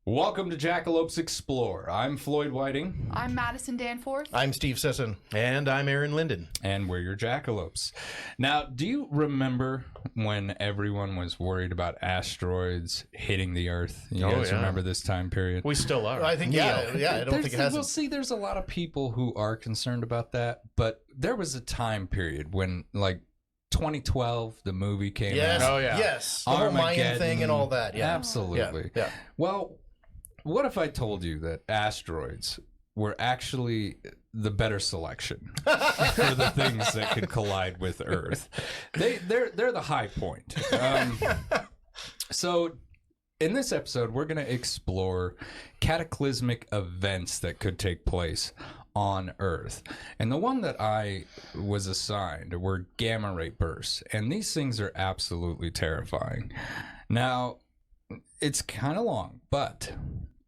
Welcome to Jackalopes Explore. I'm Floyd Whiting. I'm Madison Danforth. I'm Steve Sisson. And I'm Aaron Linden. And we're your Jackalopes. Now, do you remember when everyone was worried about asteroids hitting the Earth? You guys remember this time period? We still are. I think, I don't think it hasn't. Well, see, there's a lot of people who are concerned about that, but there was a time period when, like, 2012, the movie came out. Oh, yeah. Yes. The whole Mayan thing and all that. Yeah. Absolutely. Yeah. Well, what if I told you that asteroids were actually the better selection for the things that could collide with Earth? They're the high point. So in this episode, we're going to explore cataclysmic events that could take place on Earth. And the one that I was assigned were gamma ray bursts. And these things are absolutely terrifying. Now, it's kind of long, but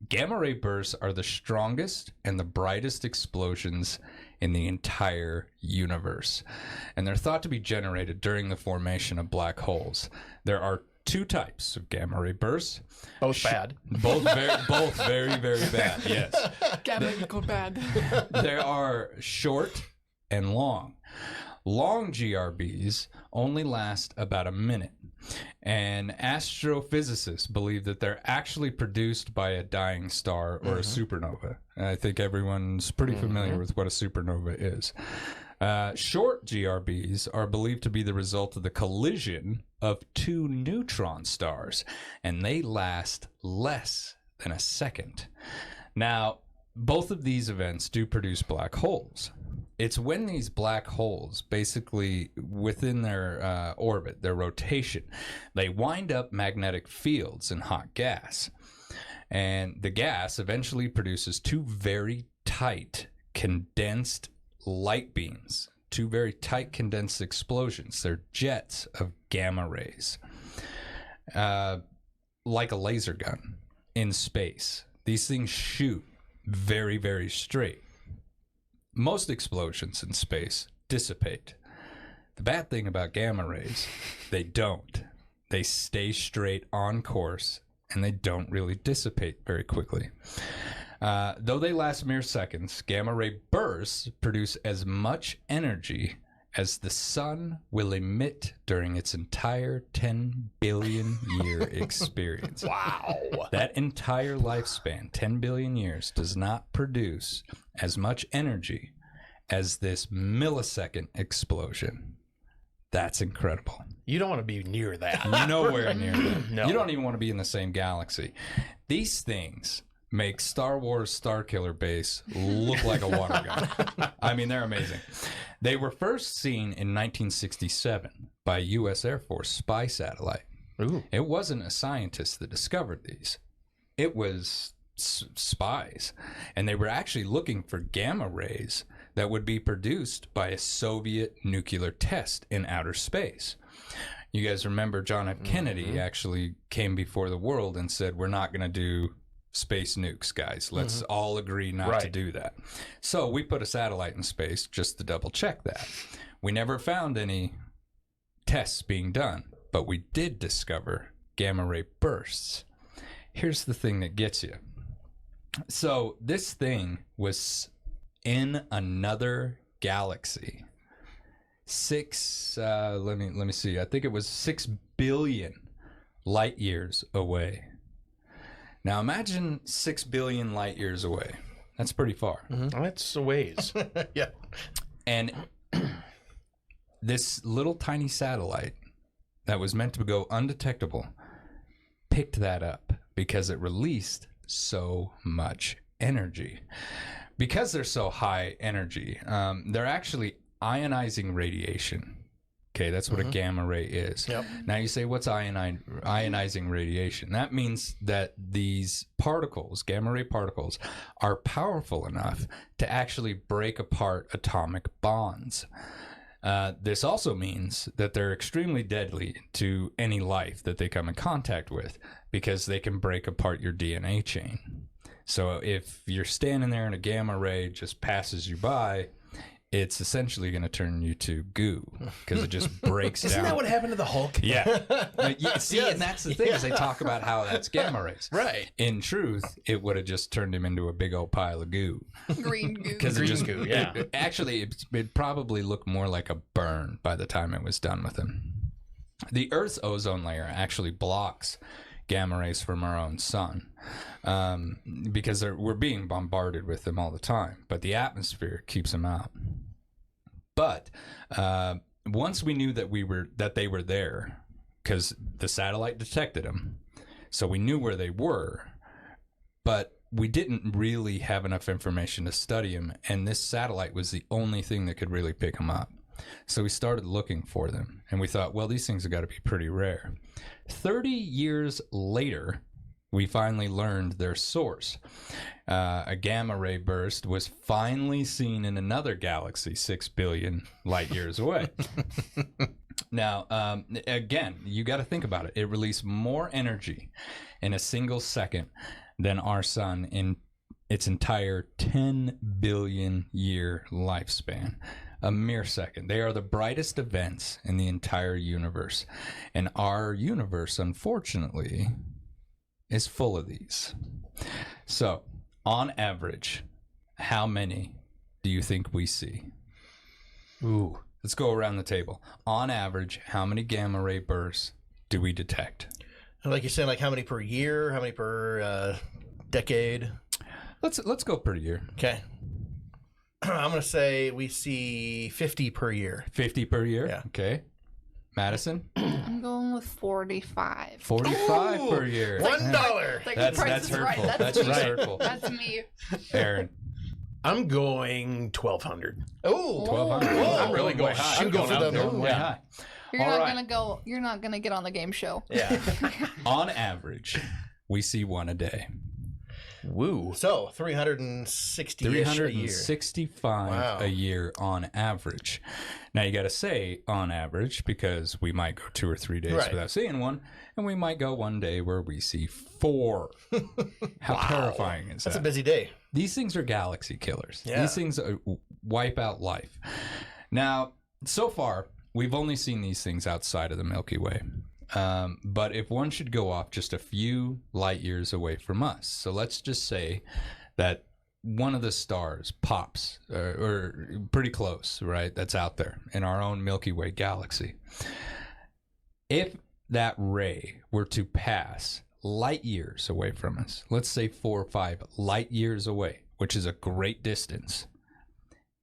gamma ray bursts are the strongest and the brightest explosions in the entire universe. And they're thought to be generated during the formation of black holes. There are two types of gamma ray bursts. Both bad. Both very, very bad, yes. Gamma equal bad. There are short and long. Long GRBs only last about a minute. And astrophysicists believe that they're actually produced by a dying star or a supernova. And I think everyone's pretty familiar with what a supernova is. Short GRBs are believed to be the result of the collision of two neutron stars, and they last less than a second. Now, both of these events do produce black holes. It's when these black holes, basically within their orbit, their rotation, they wind up magnetic fields in hot gas. And the gas eventually produces two very tight condensed light beams, two very tight condensed explosions. They're jets of gamma rays, like a laser gun in space. These things shoot very, very straight. Most explosions in space dissipate. The bad thing about gamma rays, they don't. They stay straight on course, and they don't really dissipate very quickly. Though they last mere seconds, gamma ray bursts produce as much energy as the sun will emit during its entire 10 billion year experience. Wow. That entire lifespan, 10 billion years, does not produce as much energy as this millisecond explosion. That's incredible. You don't want to be near that. Nowhere near that. No. You don't even want to be in the same galaxy. These things make Star Wars Starkiller Base look like a water gun. I mean, they're amazing. They were first seen in 1967 by a U.S. Air Force spy satellite. Ooh. It wasn't a scientist that discovered these. It was spies. And they were actually looking for gamma rays that would be produced by a Soviet nuclear test in outer space. You guys remember John F. Kennedy actually came before the world and said, we're not going to do space nukes, guys. Let's all agree not to do that. So we put a satellite in space just to double check that. We never found any tests being done, but we did discover gamma ray bursts. Here's the thing that gets you. So this thing was in another galaxy. Let me see. I think it was 6 billion light years away. Now imagine 6 billion light years away. That's pretty far. That's a ways. Yeah. And this little tiny satellite that was meant to go undetectable picked that up because it released so much energy. Because they're so high energy, they're actually ionizing radiation. Okay, that's what a gamma ray is. Yep. Now you say, what's ionizing radiation? That means that these particles, gamma ray particles, are powerful enough to actually break apart atomic bonds. This also means that they're extremely deadly to any life that they come in contact with because they can break apart your DNA chain. So if you're standing there and a gamma ray just passes you by, it's essentially going to turn you to goo because it just breaks down. Isn't that what happened to the Hulk? Yeah. See, Yes. and that's the thing is they talk about how that's gamma rays. Right. In truth, it would have just turned him into a big old pile of goo. Green goo. Because it Green just, goo, yeah. it probably looked more like a burn by the time it was done with him. The Earth's ozone layer actually blocks gamma rays from our own sun because we're being bombarded with them all the time, but the atmosphere keeps them out. But once we knew that they were there, because the satellite detected them, so we knew where they were, but we didn't really have enough information to study them, and this satellite was the only thing that could really pick them up. So we started looking for them, and we thought, well, these things have got to be pretty rare. 30 years later, we finally learned their source. A gamma ray burst was finally seen in another galaxy 6 billion light years away. Now, again, you got to think about it. It released more energy in a single second than our sun in its entire 10 billion year lifespan. A mere second. They are the brightest events in the entire universe. And our universe, unfortunately, is full of these. So, on average, how many do you think we see? Ooh. Let's go around the table. On average, how many gamma ray bursts do we detect? Like you said, like how many per year? How many per decade? Let's go per year. Okay. I'm going to say we see 50 per year. 50 per year? Yeah. Okay. Madison? I'm going with 45. 45 Ooh, per year. $1. Like, That's Price is hurtful. Right. That's me. just hurtful. That's me. Aaron? I'm going 1,200. Oh, 1,200. Whoa. I'm really going high. high. I'm going for the Going moon. way Yeah. high. You're All not right. gonna go. You're not gonna get on the game show. Yeah. On average, we see one a day. Woo. So 360 a year. 365 Wow. a year on average. Now you got to say on average because we might go 2 or 3 days Right. without seeing one, and we might go one day where we see 4. How terrifying is That's a that? busy day. These things are galaxy killers. Yeah. These things wipe out life. Now, so far, we've only seen these things outside of the Milky Way. But if one should go off just a few light years away from us, so let's just say that one of the stars pops, or pretty close, right? That's out there in our own Milky Way galaxy. If that ray were to pass light years away from us, let's say 4 or 5 light years away, which is a great distance,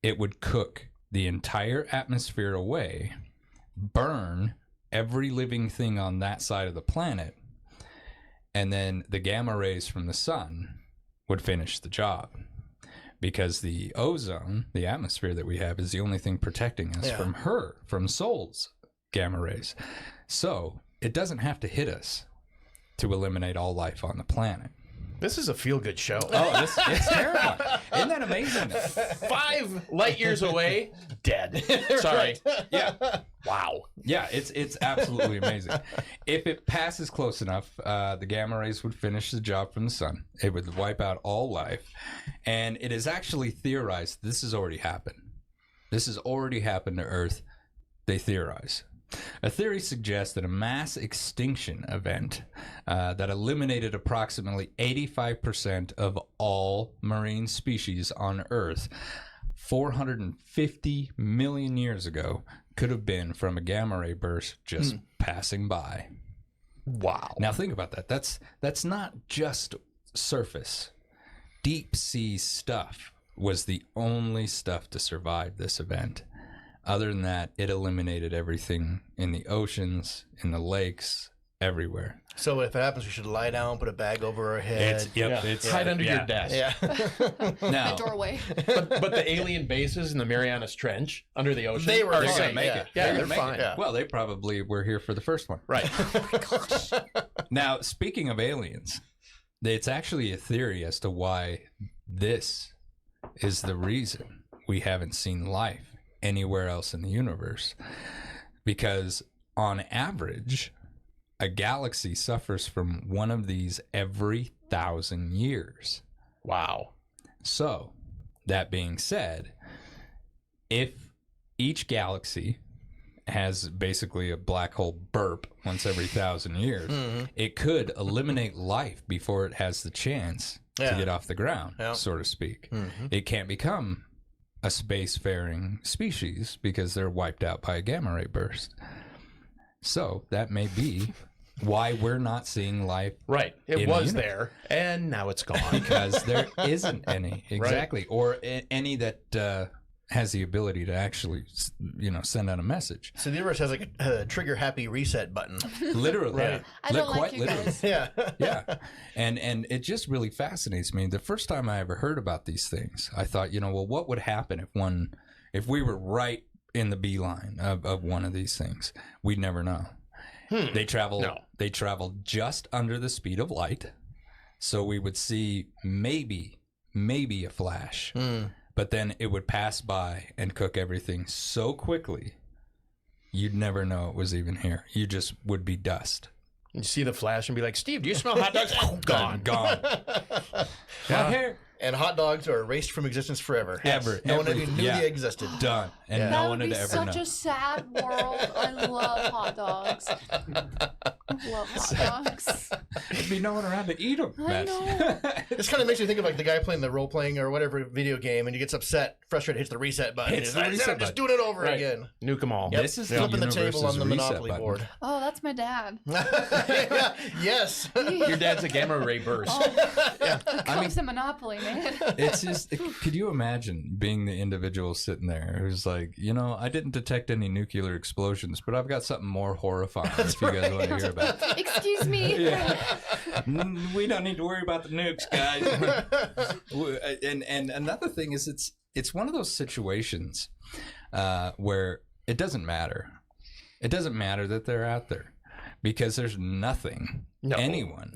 it would cook the entire atmosphere away, burn every living thing on that side of the planet, and then the gamma rays from the sun would finish the job. Because the ozone, the atmosphere that we have, is the only thing protecting us from Sol's gamma rays. So it doesn't have to hit us to eliminate all life on the planet. This is a feel-good show. Oh, it's terrifying. Isn't that amazing? 5 light years away, dead. Sorry. Yeah. Wow. Yeah, it's absolutely amazing. If it passes close enough, the gamma rays would finish the job from the sun. It would wipe out all life. And it is actually theorized this has already happened. This has already happened to Earth, they theorize. A theory suggests that a mass extinction event that eliminated approximately 85% of all marine species on Earth 450 million years ago could have been from a gamma ray burst just passing by. Wow. Now think about that. That's not just surface. Deep sea stuff was the only stuff to survive this event. Other than that, it eliminated everything in the oceans, in the lakes, everywhere. So if it happens, we should lie down, put a bag over our head. It's hide under your desk. Yeah. now. The doorway. But the alien bases in the Marianas Trench under the ocean, They were are fine, gonna make yeah. it. Yeah, they're Make fine. it. Yeah. Well, they probably were here for the first one. Right. Now, speaking of aliens, it's actually a theory as to why this is the reason we haven't seen life anywhere else in the universe. Because on average, a galaxy suffers from one of these every 1,000 years. Wow. So, that being said, if each galaxy has basically a black hole burp once every 1,000 years, it could eliminate life before it has the chance to get off the ground, so to speak. It can't become a spacefaring species because they're wiped out by a gamma ray burst. So that may be why we're not seeing life. Right. It in was the there, and now it's gone. because there isn't any. Exactly. Or any that has the ability to actually, send out a message. So the universe has like a trigger happy reset button. Literally. Right. I don't like Quite you literally. guys. Yeah. Yeah. And it just really fascinates me. The first time I ever heard about these things, I thought, well, what would happen if we were right in the beeline of one of these things? We'd never know. They travel just under the speed of light. So we would see maybe a flash. But then it would pass by and cook everything so quickly, you'd never know it was even here. You just would be dust. You see the flash and be like, Steve, do you smell hot dogs? Gone. Gone. Not here. And hot dogs are erased from existence forever. Ever. No one even knew Yeah. they existed. Done. And Yeah. no That one would would be ever such know. a sad world. I love hot dogs. Love hot dogs. There'd be no one around to eat them. I know. This kind of makes me think of like the guy playing the role playing or whatever video game, and he gets upset, frustrated, hits the reset button. Hits He's the like, reset I'm just button. doing it over Right. again. Nuke them all. This is Flipping the table on the universe's Monopoly reset board. Oh, that's my dad. Yes. Your dad's a gamma ray burst. Comes to Monopoly, man. It's just, could you imagine being the individual sitting there who's like, I didn't detect any nuclear explosions, but I've got something more horrifying if you guys want to hear about it. Excuse me. We don't need to worry about the nukes, guys. And another thing is it's one of those situations where it doesn't matter. It doesn't matter that they're out there because there's nothing anyone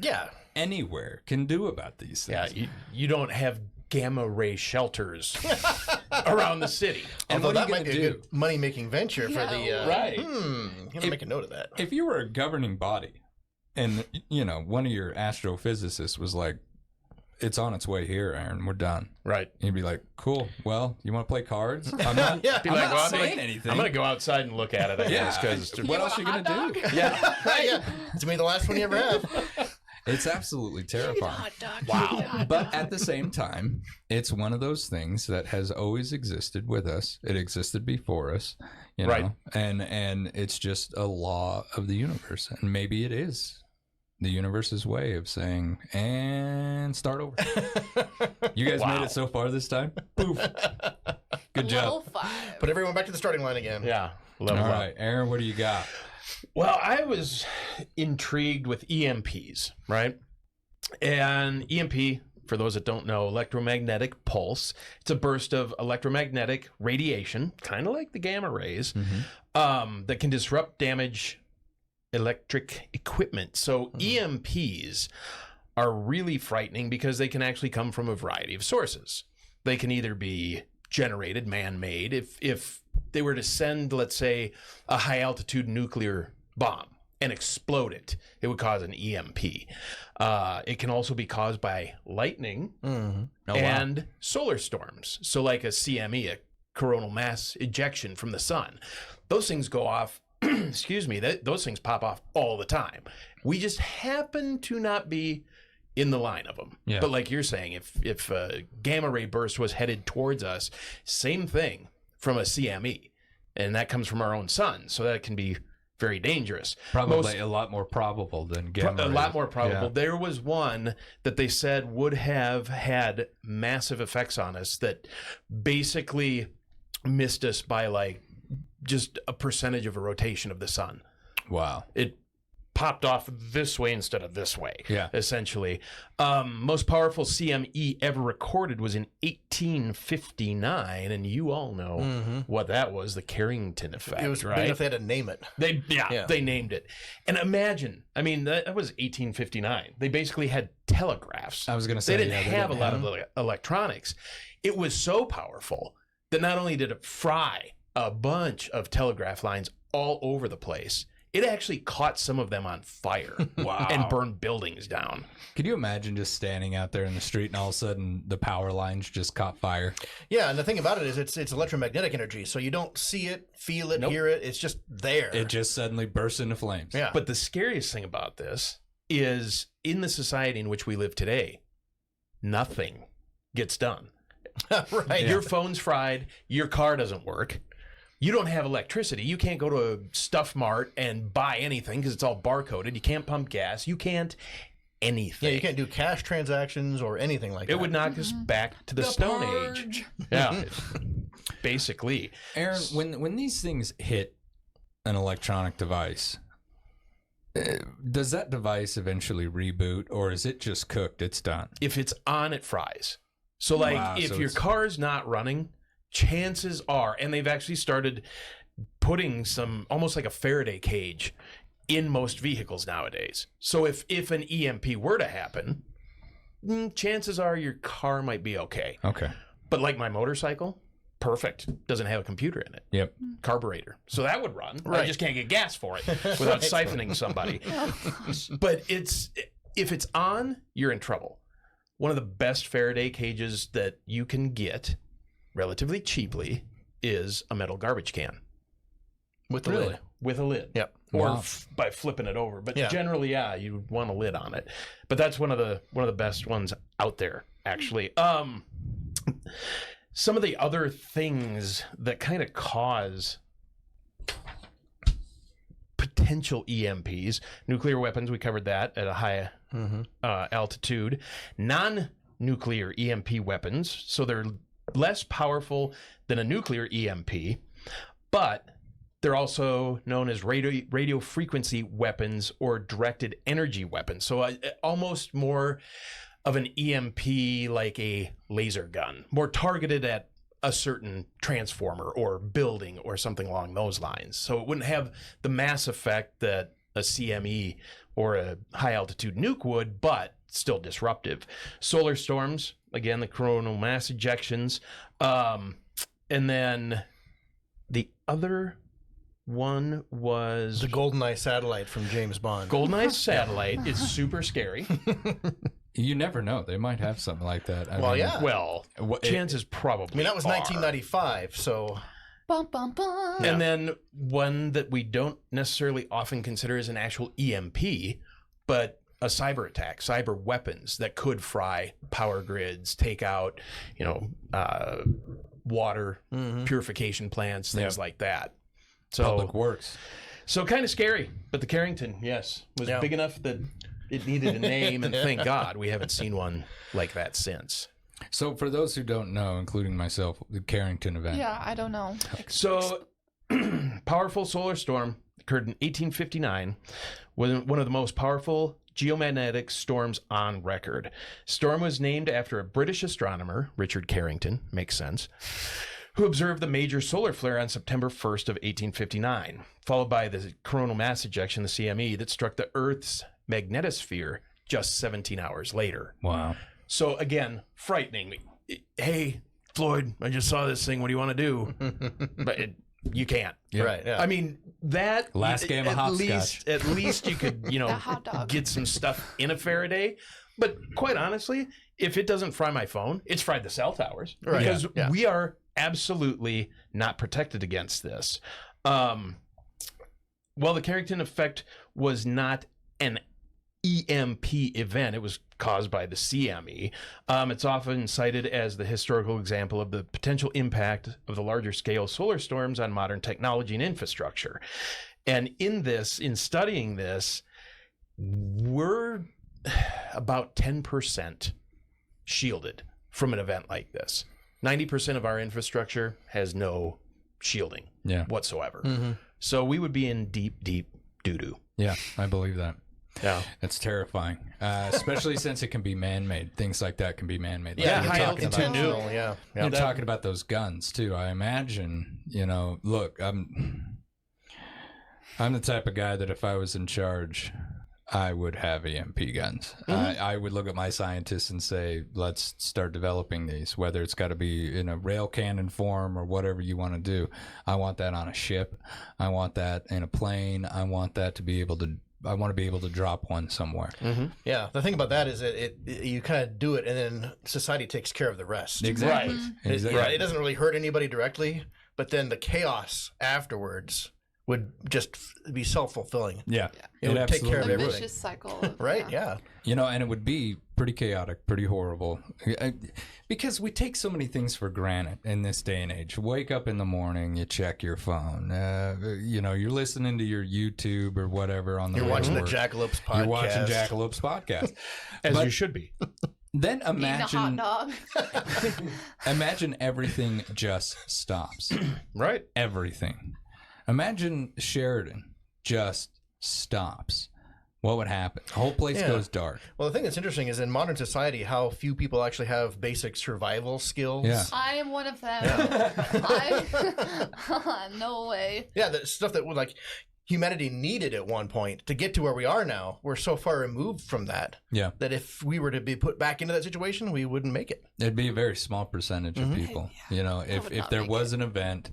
anywhere can do about these things. Yeah, you don't have gamma ray shelters around the city. And Although what are that you might going be to a do? good money-making venture for the... Right. I'm going to make a note of that. If you were a governing body and, one of your astrophysicists was like, it's on its way here, Aaron, we're done. Right. You'd be like, cool. Well, you want to play cards? I'm not, Yeah. Be I'm like, not well, saying anything. I'm going to go outside and look at it, I guess. Because what else are you going to do? yeah. Yeah. It's going to be the last one you ever have. It's absolutely terrifying. Hot dog. Wow. But at the same time, it's one of those things that has always existed with us. It existed before us, Right. and it's just a law of the universe. And maybe it is the universe's way of saying, and start over. You guys made it so far this time. Poof. Good Level job. 5. Put everyone back to the starting line again. Yeah. All Level up. right, Aaron, what do you got? Well, I was intrigued with EMPs, right? And EMP, for those that don't know, electromagnetic pulse. It's a burst of electromagnetic radiation, kind of like the gamma rays, that can disrupt, damage electric equipment. So EMPs are really frightening because they can actually come from a variety of sources. They can either be generated, man-made. If they were to send, let's say, a high-altitude nuclear bomb and explode it, it would cause an EMP. It can also be caused by lightning and solar storms. So like a CME, a coronal mass ejection from the sun. Those things go off, excuse me, those things pop off all the time. We just happen to not be in the line of them. Yeah. But like you're saying, if a gamma ray burst was headed towards us, same thing from a CME. And that comes from our own sun. So that can be very dangerous. Probably a lot more probable than gamma A rays. lot more probable. Yeah. There was one that they said would have had massive effects on us that basically missed us by like just a percentage of a rotation of the sun. Wow. It popped off this way instead of this way, Yeah. essentially. Most powerful CME ever recorded was in 1859, and you all know what that was, the Carrington effect, It was right? big enough they had to name it. They Yeah. they named it. And imagine, I mean, that was 1859. They basically had telegraphs. I was going to say They didn't have a lot them. of electronics. It was so powerful that not only did it fry a bunch of telegraph lines all over the place, It actually caught some of them on fire. Wow. And burned buildings down. Could you imagine just standing out there in the street and all of a sudden the power lines just caught fire? Yeah, and the thing about it is it's electromagnetic energy, so you don't see it, feel it, hear it. It's just there. It just suddenly bursts into flames. Yeah. But the scariest thing about this is in the society in which we live today, nothing gets done. Right. Your phone's fried. Your car doesn't work. You don't have electricity. You can't go to a Stuff Mart and buy anything because it's all barcoded. You can't pump gas. You can't anything. Yeah, you can't do cash transactions or anything like that. It would knock us back to the Stone Age. Yeah, basically. Aaron, when these things hit an electronic device, does that device eventually reboot, or is it just cooked? It's done. If it's on, it fries. So, like, Wow, if so your it's- car's not running, chances are, and they've actually started putting some, almost like a Faraday cage in most vehicles nowadays. So if an EMP were to happen, chances are your car might be okay. Okay. But like my motorcycle, perfect. Doesn't have a computer in it. Yep. Carburetor. So that would run. I Right. just can't get gas for it without siphoning somebody. But if it's on, you're in trouble. One of the best Faraday cages that you can get relatively cheaply is a metal garbage can. with the Really? lid. With a lid. Yep. Or Wow. by flipping it over. But Yeah. generally, yeah, you want a lid on it. But that's one of the best ones out there, actually. Some of the other things that kind of cause potential EMPs, nuclear weapons, we covered that at a high altitude. Non-nuclear EMP weapons, so they're less powerful than a nuclear EMP, but they're also known as radio frequency weapons or directed energy weapons. So almost more of an EMP like a laser gun, more targeted at a certain transformer or building or something along those lines. So it wouldn't have the mass effect that a CME or a high altitude nuke would, but still disruptive. Solar storms, again, the coronal mass ejections. And then the other one was The GoldenEye satellite from James Bond. GoldenEye satellite is super scary. You never know. They might have something like that. I Well, mean, yeah. Well, chances probably I mean, that was are. 1995, so Bum, bum, bum. And then one that we don't necessarily often consider as an actual EMP, but a cyber attack, cyber weapons that could fry power grids, take out, water purification plants, things like that. So, Public Works. so kind of scary. But the Carrington, yes, was Yeah. big enough that it needed a name, and thank God we haven't seen one like that since. So for those who don't know, including myself, the Carrington event. Yeah, I don't know. So, powerful solar storm occurred in 1859, was one of the most powerful geomagnetic storms on record. Storm was named after a British astronomer, Richard Carrington, makes sense, who observed the major solar flare on September 1st of 1859, followed by the coronal mass ejection, the CME, that struck the Earth's magnetosphere just 17 hours later. Wow. So again, frightening. Hey, Floyd, I just saw this thing. What do you want to do? But you can't. Yeah. right, yeah. I mean, that Last game of hopscotch. At least you could, The hot dog. get some stuff in a Faraday. But quite honestly, if it doesn't fry my phone, it's fried the cell towers Right. because Yeah. we are absolutely not protected against this. Well, the Carrington effect was not an EMP event. It was caused by the CME. It's often cited as the historical example of the potential impact of the larger scale solar storms on modern technology and infrastructure. And in studying this, we're about 10% shielded from an event like this. 90% of our infrastructure has no shielding Yeah. whatsoever. So we would be in deep, deep doo-doo. Yeah, I believe that. Yeah. It's terrifying, especially since it can be man-made. Things like that can be man-made. Like Yeah, you're high talking about- altitude. intentional, yeah. You're that- talking about those guns too. I imagine, look, I'm the type of guy that if I was in charge I would have EMP guns. I would look at my scientists and say, let's start developing these, whether it's got to be in a rail cannon form or whatever you want to do. I want that on a ship. I want that in a plane. I want that to be able to, I want to be able to drop one somewhere. Yeah, the thing about that is that you kind of do it, and then society takes care of the rest. Exactly. Right. Exactly. It doesn't really hurt anybody directly, but then the chaos afterwards would just be self-fulfilling. Yeah. It would take care of The everything. vicious cycle. Of, Right? Yeah. You know, and it would be pretty chaotic, pretty horrible, because we take so many things for granted in this day and age. Wake up in the morning, you check your phone. You know, you're listening to your YouTube or whatever on the You're way watching to the work. Jackalopes podcast. You're watching Jackalopes podcast. As But you should be. then eating a imagine, hot dog. imagine everything just stops. Right. Everything. Imagine Sheridan just stops. What would happen? The whole place Yeah. goes dark. Well, the thing that's interesting is in modern society, how few people actually have basic survival skills. Yeah. I am one of them. No way. Yeah, the stuff that would like humanity needed at one point to get to where we are now. We're so far removed from that Yeah. that if we were to be put back into that situation, we wouldn't make it. It'd be a very small percentage of people. You know, if would not there make was an event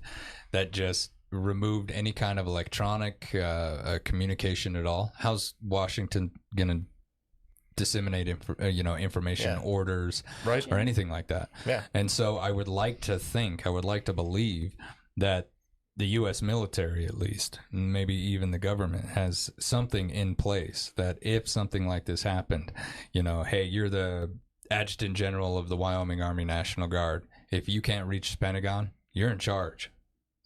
that just removed any kind of electronic communication at all, how's Washington gonna disseminate information, Yeah. orders, Right. or anything like that? Yeah. And so I would like to believe that the U.S. military, at least, and maybe even the government, has something in place that if something like this happened, you know, hey, you're the Adjutant General of the Wyoming Army National Guard. If you can't reach the Pentagon, you're in charge.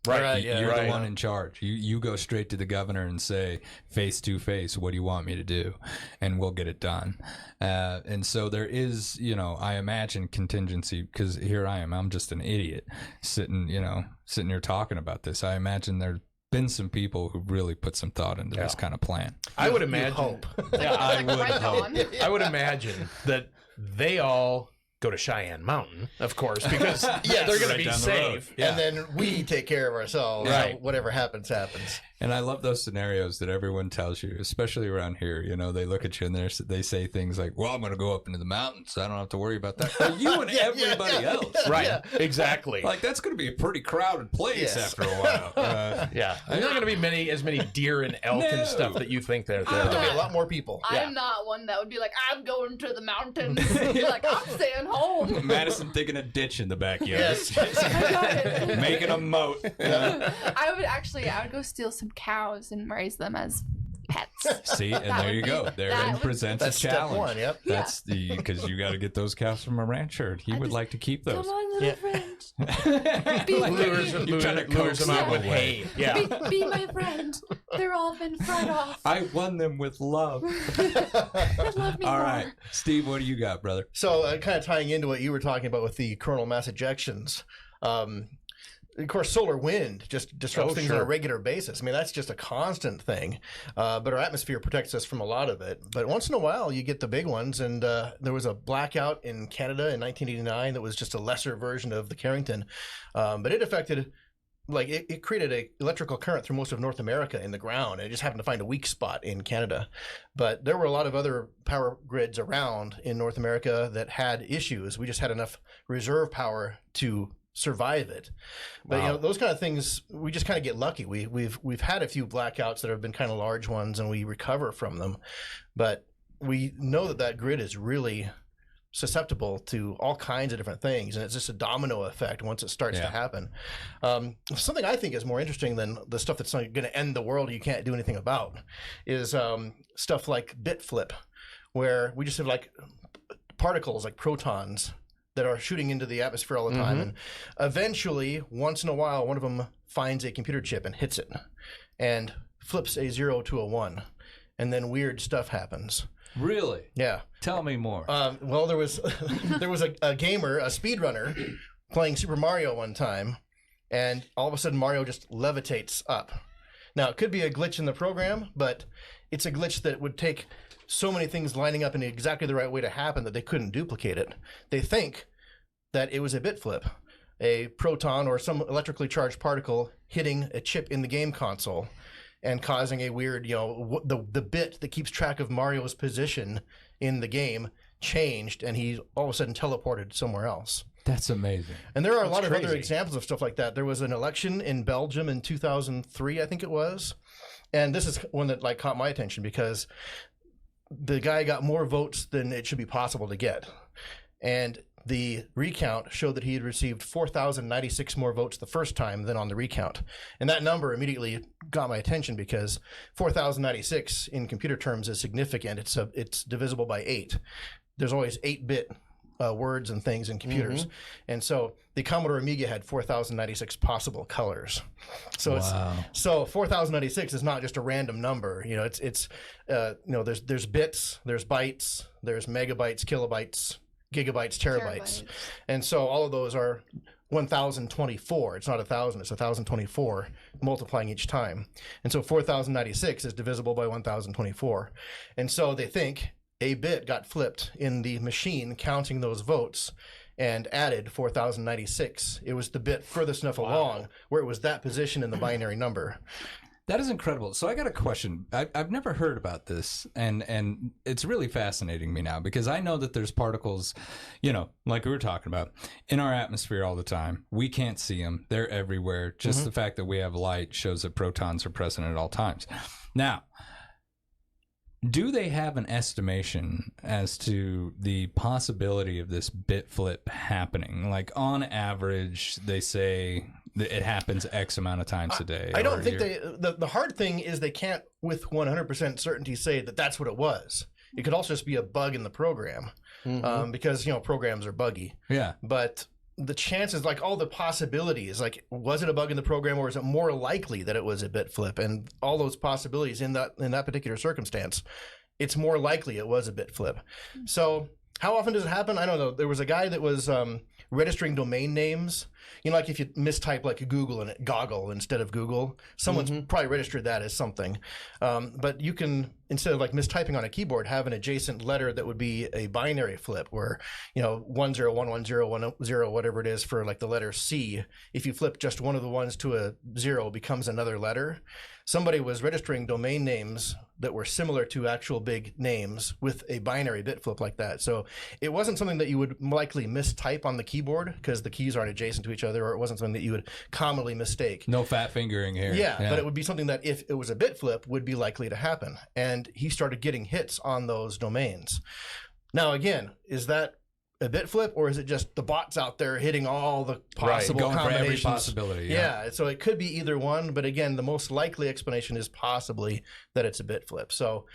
Right, yeah, You're right. the one in charge. You go straight to the governor and say, face to face, what do you want me to do? And we'll get it done. And so there is, you know, I imagine contingency, because here I am. I'm just an idiot sitting here talking about this. I imagine there's been some people who really put some thought into this kind of plan. I would You imagine. hope. Yeah, I Like would right hope. on. I would imagine that they all go to Cheyenne Mountain, of course, because they're going to right be down the road. safe. Yeah. And then we take care of ourselves. Right. So whatever happens, happens. And I love those scenarios that everyone tells you, especially around here. You know, they look at you and they say things like, well, I'm going to go up into the mountains, so I don't have to worry about that. For you and everybody else. Right. Yeah. Exactly. Like, that's going to be a pretty crowded place Yes. after a while. Yeah. There's not going to be as many deer and elk No. and stuff that you think there. There's going to be a lot more people. I'm not one that would be like, I'm going to the mountains. You're like, I'm staying home. Madison digging a ditch in the backyard. Yes. I got it. Making a moat. I would go steal some cows and raise them as pets. See, and That there would you be- go. that Therein would- presents That's a step challenge. one. Yep. That's because you got to get those cows from a rancher. He would just- like to keep those. Come on, little Yeah. friend. Be, Like, be, you're trying to coax them out them with away. hay. Yeah. be my friend. They're all been fried off. I won them with love. Love me All more. right, Steve, what do you got, brother? So, kind of tying into what you were talking about with the coronal mass ejections, of course, solar wind just disrupts things on a sure. regular basis. I mean, that's just a constant thing. But our atmosphere protects us from a lot of it. But once in a while, you get the big ones. And there was a blackout in Canada in 1989 that was just a lesser version of the Carrington. But it affected, like, it created a electrical current through most of North America in the ground. And it just happened to find a weak spot in Canada. But there were a lot of other power grids around in North America that had issues. We just had enough reserve power to survive it. But you know, those kind of things, we just kind of get lucky. We've had a few blackouts that have been kind of large ones, and we recover from them. But we know that grid is really susceptible to all kinds of different things, and it's just a domino effect once it starts to happen. Something I think is more interesting than the stuff that's going to end the world you can't do anything about is stuff like bit flip, where we just have like particles like protons that are shooting into the atmosphere all the time. And eventually, once in a while, one of them finds a computer chip and hits it and flips a 0 to a 1. And then weird stuff happens. Really? Yeah. Tell me more. Well, there was a gamer, a speedrunner, playing Super Mario one time, and all of a sudden Mario just levitates up. Now, it could be a glitch in the program, but it's a glitch that would take so many things lining up in exactly the right way to happen that they couldn't duplicate it. They think that it was a bit flip, a proton or some electrically charged particle hitting a chip in the game console. and causing a weird, the bit that keeps track of Mario's position in the game changed, and he all of a sudden teleported somewhere else. That's amazing. And there are a lot of crazy. other examples of stuff like that. There was an election in Belgium in 2003, I think it was. And this is one that like caught my attention because the guy got more votes than it should be possible to get. And the recount showed that he had received 4,096 more votes the first time than on the recount. And that number immediately got my attention because 4,096 in computer terms is significant. It's divisible by 8. There's always 8-bit words and things in computers. And so the Commodore Amiga had 4,096 possible colors. So so 4,096 is not just a random number. There's bits, there's bytes, there's megabytes, kilobytes, gigabytes, terabytes. And so all of those are 1,024. It's not 1,000, it's 1,024 multiplying each time. And so 4,096 is divisible by 1,024. And so they think a bit got flipped in the machine counting those votes and added 4,096. It was the bit furthest enough along where it was that position in the binary number. That is incredible. So I got a question. I've never heard about this, and it's really fascinating me now because I know that there's particles, like we were talking about, in our atmosphere all the time. We can't see them. They're everywhere. Just the fact that we have light shows that protons are present at all times. Now, do they have an estimation as to the possibility of this bit flip happening? Like on average, they say that it happens X amount of times a day. I don't think the hard thing is they can't with 100% certainty say that that's what it was. It could also just be a bug in the program because, programs are buggy. Yeah. But the chances, like all the possibilities, like was it a bug in the program or is it more likely that it was a bit flip? And all those possibilities in that particular circumstance, it's more likely it was a bit flip. So how often does it happen? I don't know. There was a guy that was registering domain names. Like if you mistype like Google and goggle instead of Google, someone's probably registered that as something. But you can, instead of like mistyping on a keyboard, have an adjacent letter that would be a binary flip where, 10111010, whatever it is for like the letter C. If you flip just one of the ones to a 0, it becomes another letter. Somebody was registering domain names that were similar to actual big names with a binary bit flip like that. So it wasn't something that you would likely mistype on the keyboard because the keys aren't adjacent to each other, or it wasn't something that you would commonly mistake. No fat fingering here. Yeah, but it would be something that if it was a bit flip would be likely to happen. And he started getting hits on those domains. Now, again, is that a bit flip or is it just the bots out there hitting all the possible going combinations? for every possibility. Yeah, so it could be either one, but again, the most likely explanation is possibly that it's a bit flip. So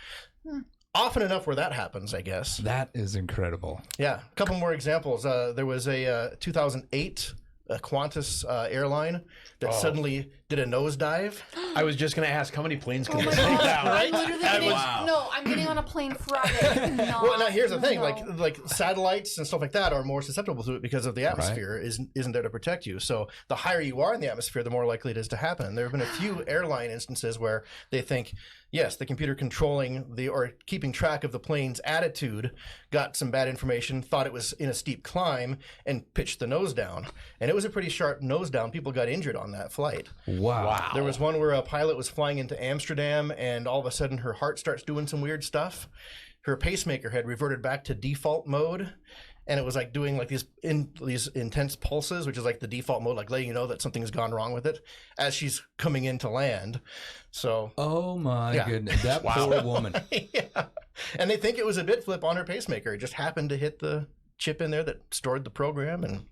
often enough where that happens, I guess. That is incredible. Yeah, a couple more examples. There was a 2008 Qantas airline that suddenly did a nosedive. I was just going to ask how many planes can Oh they my take God. down? I'm literally getting, Wow. No, I'm getting on a plane Friday. No, Well, now here's the thing: no. like satellites and stuff like that are more susceptible to it because of the atmosphere isn't there to protect you. So the higher you are in the atmosphere, the more likely it is to happen. There have been a few airline instances where they think, yes, the computer controlling or keeping track of the plane's attitude got some bad information, thought it was in a steep climb, and pitched the nose down. And it was a pretty sharp nose down. People got injured on that flight. Wow. There was one where a pilot was flying into Amsterdam and all of a sudden her heart starts doing some weird stuff. Her pacemaker had reverted back to default mode and it was like doing like these intense pulses, which is like the default mode, like letting you know that something's gone wrong with it as she's coming in to land. So Oh my goodness. That poor woman. yeah. And they think it was a bit flip on her pacemaker. It just happened to hit the chip in there that stored the program and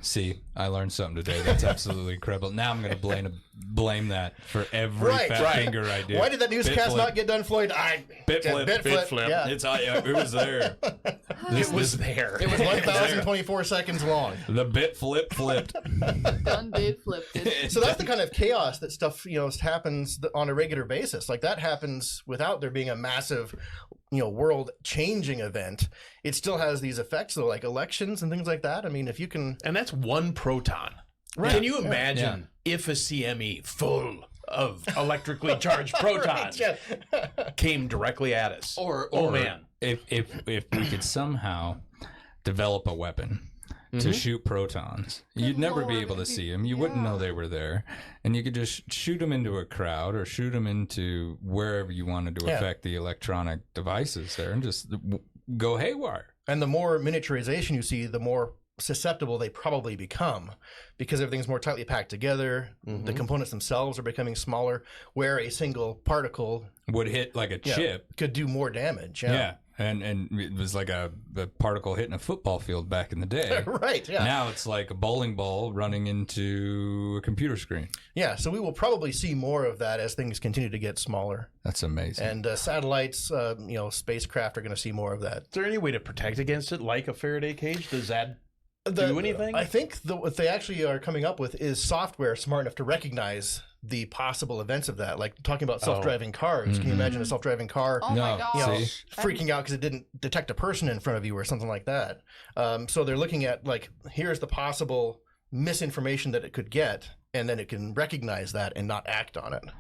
See, I learned something today. That's absolutely incredible. Now I'm going to blame that for every fat finger I do. Why did that newscast not get done, Floyd? Bit flip. Yeah. It was there. It was there. It was 1,024 seconds long. The bit flipped. Done bit flipped it. So that's the kind of chaos that stuff happens on a regular basis. Like that happens without there being a massive world-changing event. It still has these effects, though, like elections and things like that. I mean, if you can... And that's one proton. Right. Can you imagine if a CME full of electrically charged protons came directly at us? Or oh man, if we could somehow develop a weapon to shoot protons. You'd never be Lord, able to it'd be- see them. You wouldn't know yeah. they were there. And you could just shoot them into a crowd or shoot them into wherever you wanted to Yeah. affect the electronic devices there and just go haywire. And the more miniaturization you see, the more susceptible they probably become because everything's more tightly packed together. The components themselves are becoming smaller, where a single particle Would hit like a chip. could do more damage. Yeah. And it was like a particle hitting a football field back in the day. Right. Yeah. Now it's like a bowling ball running into a computer screen. Yeah. So we will probably see more of that as things continue to get smaller. That's amazing. And satellites, spacecraft are going to see more of that. Is there any way to protect against it, like a Faraday cage? Does that do anything? I think what they actually are coming up with is software smart enough to recognize the possible events of that. Like talking about self-driving cars. Can you imagine a self-driving car Oh my No, gosh. freaking out because it didn't detect a person in front of you or something like that? So they're looking at like, here's the possible misinformation that it could get, and then it can recognize that and not act on it. Wow.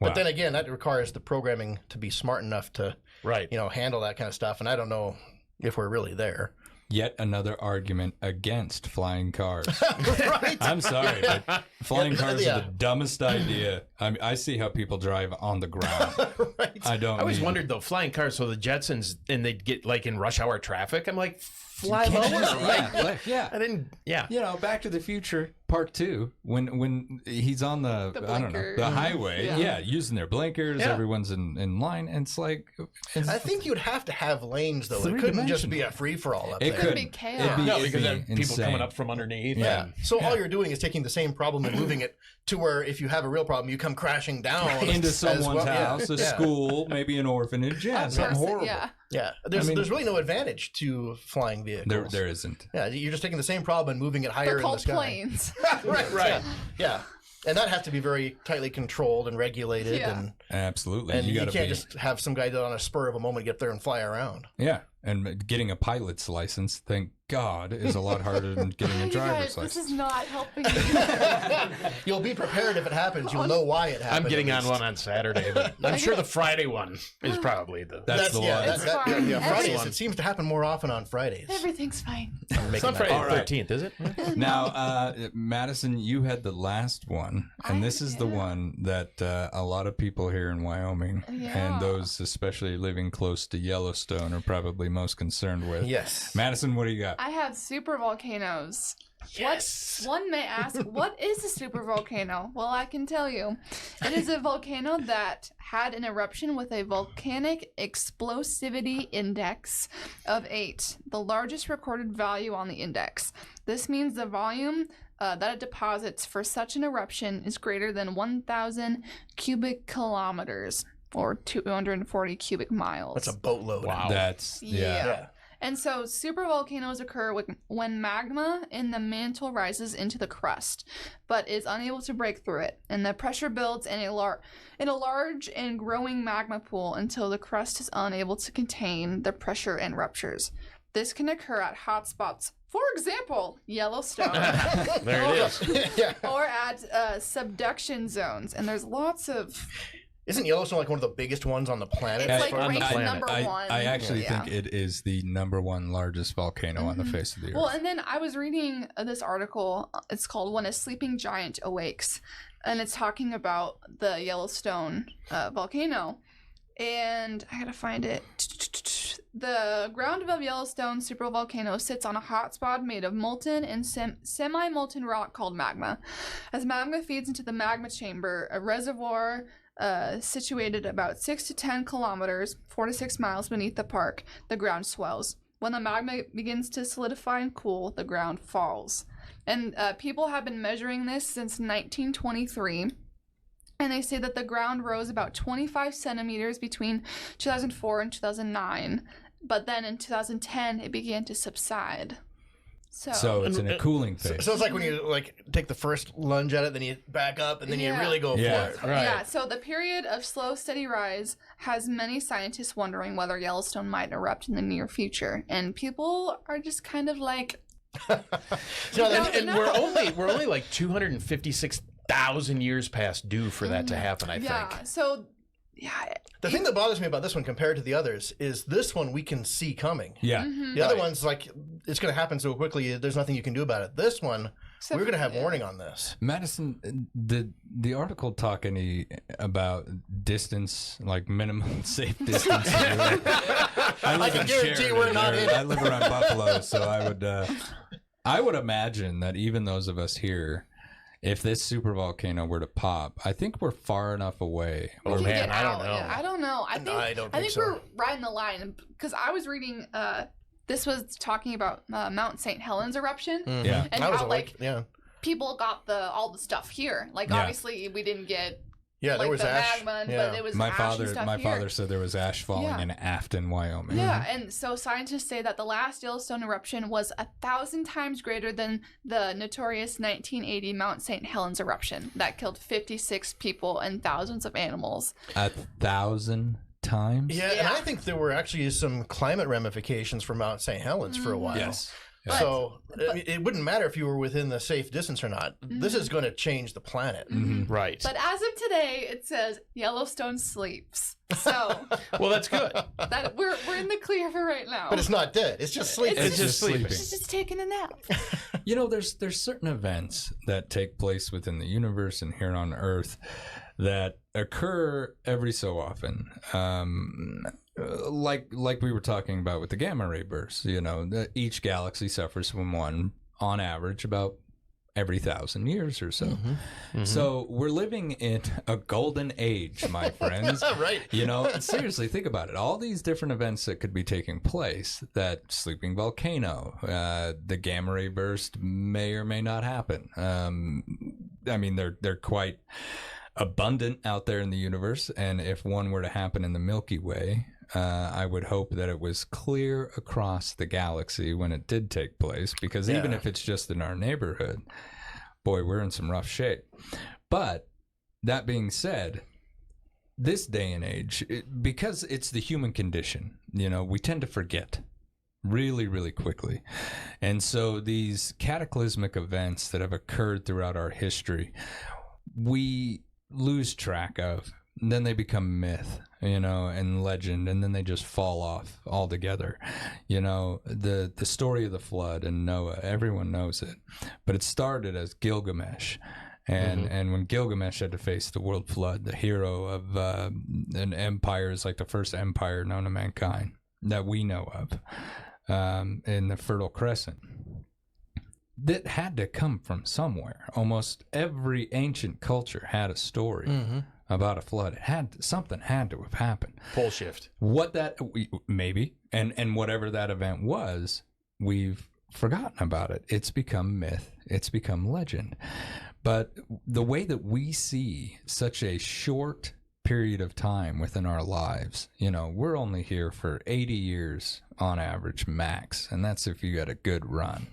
But then again, that requires the programming to be smart enough to right. handle that kind of stuff. And I don't know if we're really there. Yet another argument against flying cars. Right. I'm sorry, but flying cars Yeah. are the dumbest idea. I see how people drive on the ground. Right. I don't. I always need- wondered though, flying cars. So the Jetsons, and they'd get like in rush hour traffic. I'm like, fly You lower. can't just- Like, yeah. I didn't. Yeah. You know, Back to the Future Part 2, when he's on the I don't know, blinker. the highway, Yeah. yeah, using their blinkers, Yeah. everyone's in line, and it's like I think you'd have to have lanes, though. It couldn't just be a free-for-all up It there. could. be chaos. It'd be- No, it'd because be then people insane. coming up from underneath. Yeah. and- So all you're doing is taking the same problem and moving it to where if you have a real problem, you come crashing down into as someone's well. Yeah. house, a Yeah. school, maybe an orphanage, yeah, A something person, horrible. Yeah. Yeah. There's I mean- really no advantage to flying vehicles. There isn't. Yeah, you're just taking the same problem and moving it higher They're in the called sky. planes. Right. Right. Yeah. And that has to be very tightly controlled and regulated, Yeah. Absolutely. and you gotta can't be, just have some guy on a spur of a moment get there and fly around. yeah, and getting a pilot's license, thank God, is a lot harder than getting a You driver's guys, this license. is not helping me. You'll be prepared if it happens. You'll know why it happened. I'm getting at on least. one on Saturday, but I'm sure the Friday one is probably the. That's the yeah, one. It's fine. yeah, Fridays. Everyone. It seems to happen more often on Fridays. Everything's fine. It's not Friday All the right. 13th, is it? Now, Madison, you had the last one, and this is the yeah. one that a lot of people here in Wyoming, Yeah. and those especially living close to Yellowstone, are probably most concerned with. Yes. Madison, what do you got? I have super volcanoes. Yes. One may ask, what is a super volcano? Well, I can tell you. It is a volcano that had an eruption with a volcanic explosivity index of 8, the largest recorded value on the index. This means the volume that it deposits for such an eruption is greater than 1,000 cubic kilometers, or 240 cubic miles. That's a boatload. Wow. That's yeah. Yeah. And so supervolcanoes occur when magma in the mantle rises into the crust, but is unable to break through it, and the pressure builds in a large and growing magma pool until the crust is unable to contain the pressure and ruptures. This can occur at hotspots, for example, Yellowstone, There it is. Yeah. or at subduction zones. And there's lots of Isn't Yellowstone like one of the biggest ones on the planet? It's like on the ranked planet. number one. I actually Yeah. think it is the number one largest volcano on the face of the earth. Well, and then I was reading this article. It's called "When a Sleeping Giant Awakes," and it's talking about the Yellowstone volcano. And I gotta find it. The ground above Yellowstone supervolcano sits on a hot spot made of molten and semi-molten rock called magma. As magma feeds into the magma chamber, a reservoir situated about 6 to 10 kilometers, 4 to 6 miles beneath the park, the ground swells. When the magma begins to solidify and cool, the ground falls. And people have been measuring this since 1923. And they say that the ground rose about 25 centimeters between 2004 and 2009. But then in 2010, it began to subside. So it's in a cooling phase. So it's like when you like take the first lunge at it, then you back up, and then you Yeah. really go Yeah. for it. Right. Yeah, so the period of slow, steady rise has many scientists wondering whether Yellowstone might erupt in the near future. And people are just kind of like, So don't And know. we're only like 256,000 years past due for that to happen, I yeah. think. So yeah. The thing that bothers me about this one compared to the others is this one we can see coming. Yeah. Mhm. The other one's like, it's going to happen so quickly, there's nothing you can do about it. This one, Except we're going to have for- warning on this. Madison, did the article talk any about distance, like minimum safe distance? I can guarantee we're not in. I live around Buffalo, so I would imagine that even those of us here, if this super volcano were to pop, I think we're far enough away. We Oh, can man, get I don't out. know. Yeah, I don't know. I don't think so. we're riding the line because I was reading. This was talking about Mount St. Helens eruption. Yeah. And I was how, awake. like, Yeah. people got all the stuff here. Like, Yeah. obviously, we didn't get Yeah, there like was the ash. magma, Yeah. but it was My ash father, and stuff my here. father said there was ash falling Yeah. in Afton, Wyoming. Yeah, and so scientists say that the last Yellowstone eruption was 1,000 times greater than the notorious 1980 Mount St. Helens eruption that killed 56 people and thousands of animals. 1,000 times. Yeah, and I think there were actually some climate ramifications for Mount St. Helens for a while. Yes. So I mean, it wouldn't matter if you were within the safe distance or not. This is going to change the planet. Mhm. Right. But as of today, it says Yellowstone sleeps. So Well, that's good. that we're in the clear for right now. But it's not dead. It's just sleeping. It's just sleeping. It's just taking a nap. You know, there's certain events that take place within the universe and here on Earth that occur every so often. Like we were talking about with the gamma ray bursts. You know, each galaxy suffers from one on average about every 1,000 years or so. So we're living in a golden age, my friends. Right. You know, seriously, think about it. All these different events that could be taking place, that sleeping volcano, the gamma ray burst may or may not happen. I mean, they're quite abundant out there in the universe. And if one were to happen in the Milky Way, I would hope that it was clear across the galaxy when it did take place, because even Yeah. if it's just in our neighborhood, boy, we're in some rough shape. But that being said, this day and age, because it's the human condition, you know, we tend to forget really, really quickly. And so these cataclysmic events that have occurred throughout our history, we lose track of. And then they become myth, you know, and legend, and then they just fall off altogether. You know, the story of the flood and Noah, everyone knows it, but it started as Gilgamesh. And when Gilgamesh had to face the world flood, the hero of an empire, is like the first empire known to mankind that we know of, in the Fertile Crescent, that had to come from somewhere. Almost every ancient culture had a story about a flood. Something had to have happened. Pole shift. What that maybe, and whatever that event was, we've forgotten about it. It's become myth. It's become legend. But the way that we see such a short period of time within our lives, you know, we're only here for 80 years on average max, and that's if you got a good run.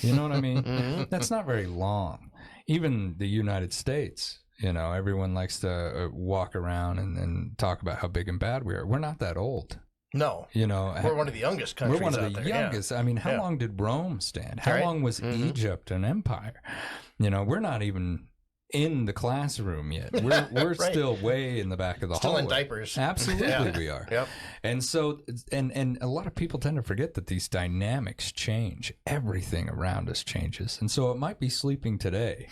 You know what I mean? That's not very long. Even the United States, you know, everyone likes to walk around and talk about how big and bad we are. We're not that old. No. You know, We're one of the youngest countries we're one of out the there. youngest. I mean, how Yeah. long did Rome stand? How Right. long was Egypt an empire? You know, we're not even in the classroom yet. We're Right. still way in the back of the Still in hallway. diapers. Absolutely, Yeah. we are. Yep. And so, and a lot of people tend to forget that these dynamics change. Everything around us changes, and so it might be sleeping today,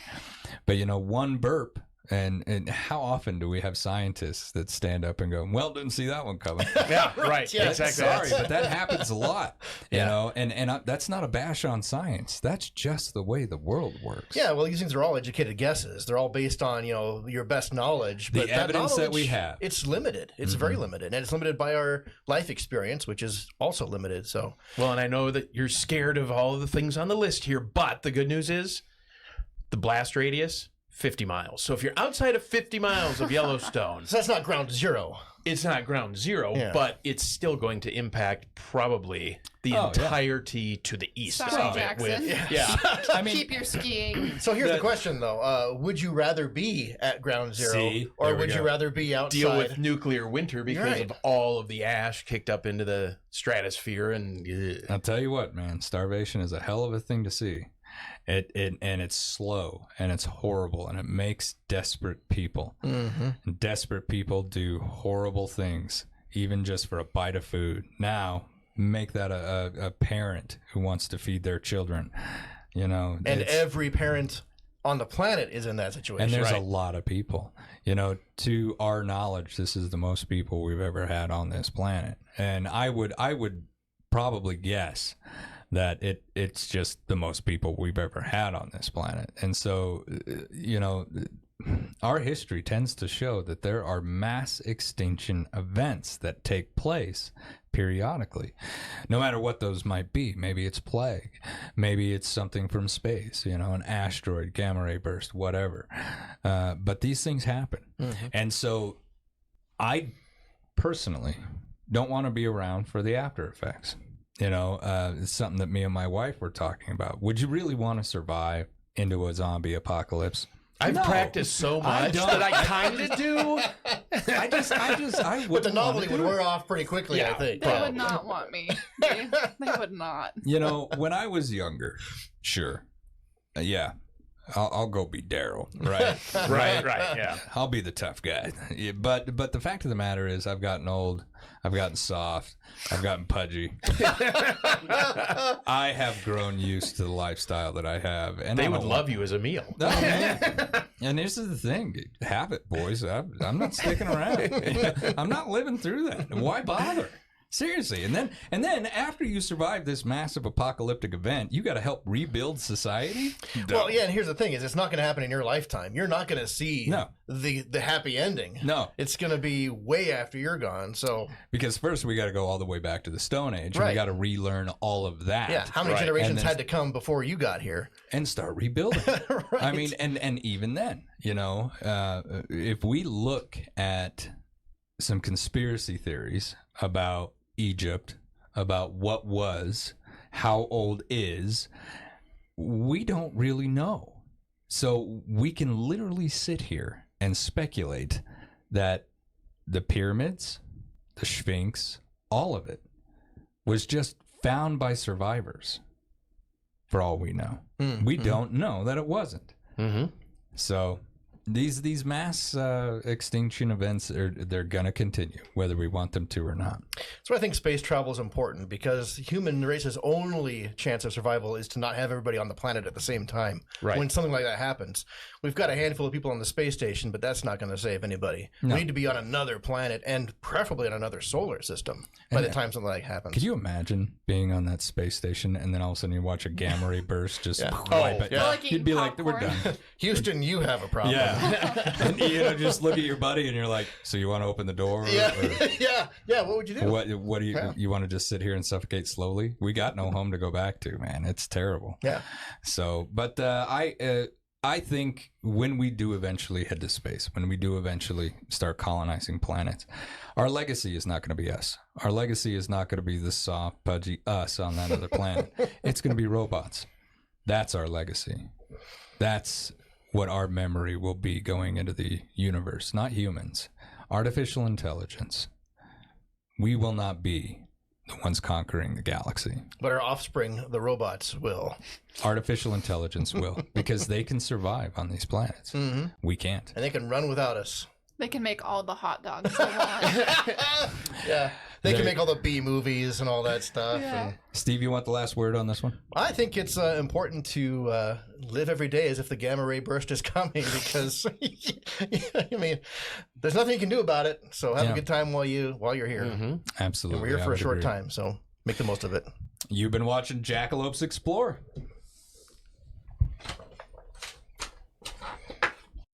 but you know, one burp. And how often do we have scientists that stand up and go, "Well, didn't see that one coming." Yeah, right. Yeah, Exactly. Sorry, but that happens a lot, you Yeah. know. And that's not a bash on science. That's just the way the world works. Yeah, well, these things are all educated guesses. They're all based on, you know, your best knowledge. The But that evidence that we knowledge, have. It's limited. It's very limited. And it's limited by our life experience, which is also limited. So, Well, and I know that you're scared of all of the things on the list here, but the good news is the blast radius, 50 miles. So if you're outside of 50 miles of Yellowstone, so that's not ground zero. it's not ground zero, Yeah. but it's still going to impact probably the Oh, yeah. entirety to the east Sorry, of it. Jackson. Yeah. I mean, Keep your skiing. So here's the That- question, though. Would you rather be at ground zero, See? or There we would you go. rather be outside? Deal with nuclear winter because Right. of all of the ash kicked up into the stratosphere and I'll tell you what, man, starvation is a hell of a thing to see. And it's slow and it's horrible and it makes desperate people. And desperate people do horrible things, even just for a bite of food. Now, make that a parent who wants to feed their children, you know. And every parent on the planet is in that situation. And there's a lot of people, you know, to our knowledge, this is the most people we've ever had on this planet. And I would probably guess that it's just the most people we've ever had on this planet. And so, you know, our history tends to show that there are mass extinction events that take place periodically, no matter what those might be. Maybe it's plague, maybe it's something from space, you know, an asteroid, gamma ray burst, whatever. But these things happen. And so I personally don't want to be around for the after effects. You know, it's something that me and my wife were talking about. Would you really want to survive into a zombie apocalypse? I've practiced so much that I kind of do. I But the novelty would wear off pretty quickly, I think. They would not want me. They would not. You know, when I was younger, sure. Yeah. I'll go be Daryl. Right. Right. Yeah. I'll be the tough guy. Yeah, but the fact of the matter is I've gotten old. I've gotten soft. I've gotten pudgy. I have grown used to the lifestyle that I have. And They would love you as a meal. Oh, man. And this is the thing. Have it, boys. I'm not sticking around. I'm not living through that. Why bother? Seriously. And then after you survive this massive apocalyptic event, you got to help rebuild society? Well, yeah, and here's the thing is it's not going to happen in your lifetime. You're not going to see the happy ending. No. It's going to be way after you're gone. So because first we got to go all the way back to the Stone Age and we got to relearn all of that. Yeah, how many generations had to come before you got here? And start rebuilding. I mean, and even then, you know, if we look at some conspiracy theories about Egypt, about what was, how old is, we don't really know. So we can literally sit here and speculate that the pyramids, the Sphinx, all of it was just found by survivors, for all we know. We don't know that it wasn't. So these mass extinction events they're gonna continue whether we want them to or not. So I think space travel is important because human race's only chance of survival is to not have everybody on the planet at the same time. Right. When something like that happens, we've got a handful of people on the space station, but that's not going to save anybody. No. We need to be on another planet and preferably on another solar system by the time something like that happens. Could you imagine being on that space station and then all of a sudden you watch a gamma ray burst just wipe it? yeah. Like You'd be like, popcorn. we're done. Houston, you have a problem. Yeah. And you know, just look at your buddy and you're like, so you want to open the door? Yeah. Yeah. What would you do? What do you want to just sit here and suffocate slowly? We got no home to go back to, man. It's terrible. Yeah. So, but I think when we do eventually head to space, when we do eventually start colonizing planets, our legacy is not going to be us. Our legacy is not going to be the soft, pudgy us on that other planet. It's going to be robots. That's our legacy. That's what our memory will be going into the universe, not humans. Artificial intelligence. We will not be the ones conquering the galaxy. But our offspring, the robots, will. Artificial intelligence will, because they can survive on these planets. We can't. And they can run without us. They can make all the hot dogs they want. Yeah. They can make all the B movies and all that stuff. Yeah. And Steve, you want the last word on this one? I think it's important to live every day as if the gamma ray burst is coming because, I mean, there's nothing you can do about it. So have a good time while you're here. Absolutely. And we're here I for a would short agree. time, so make the most of it. You've been watching Jackalopes Explore.